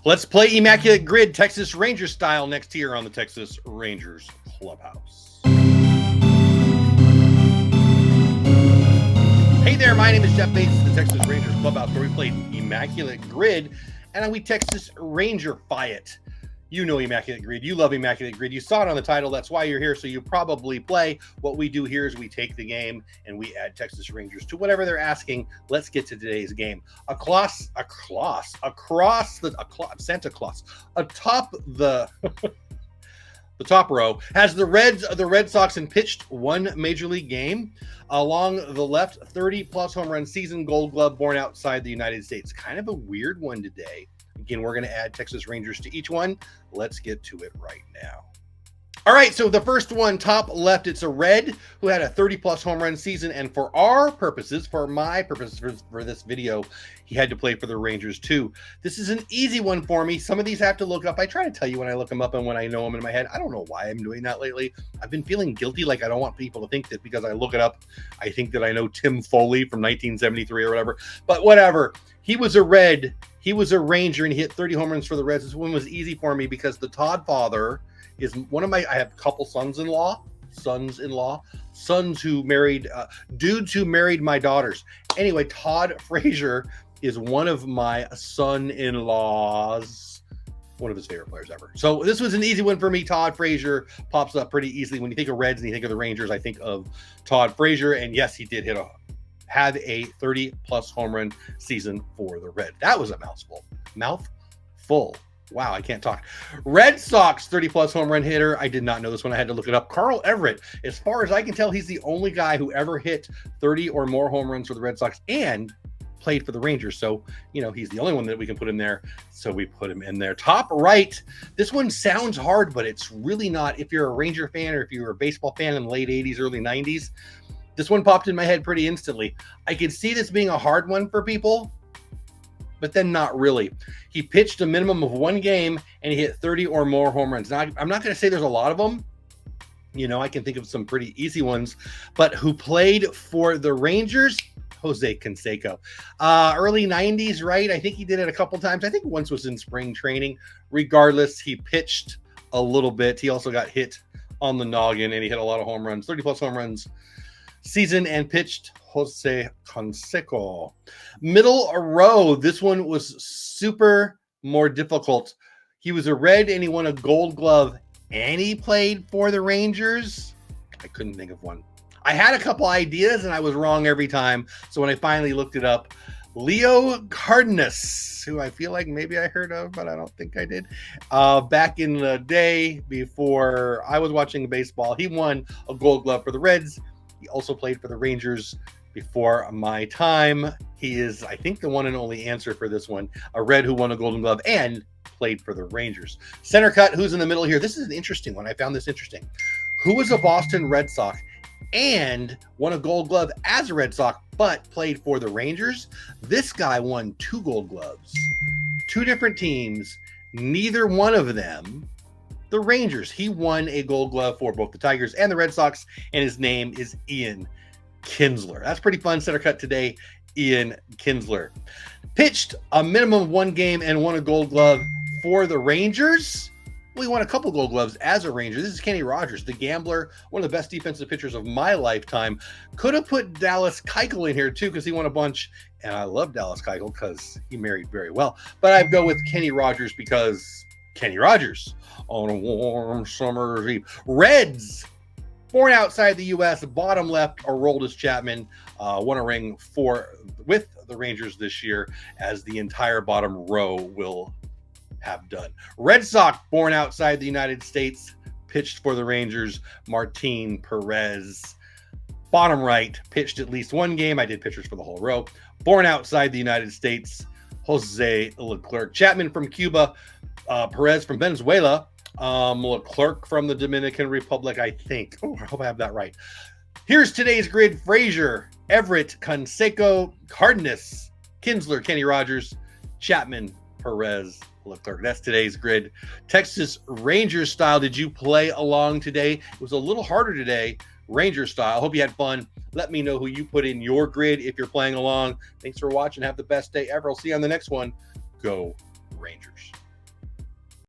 Let's play Immaculate Grid Texas Rangers style next here on the Texas Rangers Clubhouse. Hey there, my name is Jeff Bates, the Texas Rangers Clubhouse, where we played Immaculate Grid, and we Texas Ranger-fy it. You know Immaculate Grid. You love Immaculate Grid. You saw it on the title. That's why you're here, so you probably play. What we do here is we take the game and we add Texas Rangers to whatever they're asking. Let's get to today's game. Santa Claus, atop the the top row has the Red Sox in pitched one major league game. Along the left, 30-plus home run season, Gold Glove, born outside the United States. Kind of a weird one today. Again, we're going to add Texas Rangers to each one. Let's get to it right now. All right, so the first one, top left, it's a Red who had a 30-plus home run season. And for our purposes, for my purposes for this video, he had to play for the Rangers too. This is an easy one for me. Some of these I have to look up. I try to tell you when I look them up and when I know them in my head. I don't know why I'm doing that lately. I've been feeling guilty, like I don't want people to think that because I look it up, I think that I know Tim Foley from 1973 or whatever. But whatever. He was a Red. He was a Ranger, and he hit 30 home runs for the Reds. This one was easy for me because the Todd father is one of my, I have a couple sons who married, dudes who married my daughters. Anyway, Todd Frazier is one of my son-in-laws, one of his favorite players ever. So this was an easy one for me. Todd Frazier pops up pretty easily. When you think of Reds and you think of the Rangers, I think of Todd Frazier. And yes, he did had a 30-plus home run season for the Reds. That was a mouthful. Wow, I can't talk. Red Sox 30-plus home run hitter. I did not know this one. I had to look it up. Carl Everett. As far as I can tell, he's the only guy who ever hit 30 or more home runs for the Red Sox and played for the Rangers. So, you know, he's the only one that we can put in there. So we put him in there. Top right. This one sounds hard, but it's really not. If you're a Ranger fan or if you were a baseball fan in the late 80s, early 90s, this one popped in my head pretty instantly. I could see this being a hard one for people, but then not really. He pitched a minimum of one game, and he hit 30 or more home runs. Now, I'm not going to say there's a lot of them. You know, I can think of some pretty easy ones, but who played for the Rangers? Jose Canseco. Early 90s, right? I think he did it a couple times. I think once was in spring training. Regardless, he pitched a little bit. He also got hit on the noggin, and he hit a lot of home runs, 30-plus home runs season, and pitched Jose Canseco. Middle row, this one was super more difficult. He was a Red, and he won a Gold Glove, and he played for the Rangers. I couldn't think of one. I had a couple ideas, and I was wrong every time. So when I finally looked it up, Leo Cardenas, who I feel like maybe I heard of, but I don't think I did. Back in the day before I was watching baseball, he won a Gold Glove for the Reds. He also played for the Rangers before my time. He is, I think, the one and only answer for this one. A Red who won a Golden Glove and played for the Rangers. Center cut, who's in the middle here? This is an interesting one. I found this interesting. Who was a Boston Red Sox and won a Gold Glove as a Red Sox, but played for the Rangers? This guy won 2 Gold Gloves. 2 different teams. Neither one of them the Rangers. He won a Gold Glove for both the Tigers and the Red Sox, and his name is Ian Kinsler. That's pretty fun. Center cut today, Ian Kinsler. Pitched a minimum of one game and won a Gold Glove for the Rangers. Well, he won a couple Gold Gloves as a Ranger. This is Kenny Rogers, the gambler, one of the best defensive pitchers of my lifetime. Could have put Dallas Keuchel in here too because he won a bunch, and I love Dallas Keuchel because he married very well. But I'd go with Kenny Rogers because Kenny Rogers on a warm summer's eve. Reds, born outside the U.S., bottom left, Aroldis Chapman, won a ring with the Rangers this year, as the entire bottom row will have done. Red Sox, born outside the United States, pitched for the Rangers, Martin Perez. Bottom right, pitched at least one game. I did pictures for the whole row. Born outside the United States, Jose Leclerc. Chapman from Cuba, Perez from Venezuela, Leclerc from the Dominican Republic, I think. Oh, I hope I have that right. Here's today's grid. Frazier, Everett, Canseco, Cardenas, Kinsler, Kenny Rogers, Chapman, Perez, Leclerc. That's today's grid. Texas Rangers style. Did you play along today? It was a little harder today, Ranger style. Hope you had fun. Let me know who you put in your grid if you're playing along. Thanks for watching. Have the best day ever. I'll see you on the next one. Go Rangers.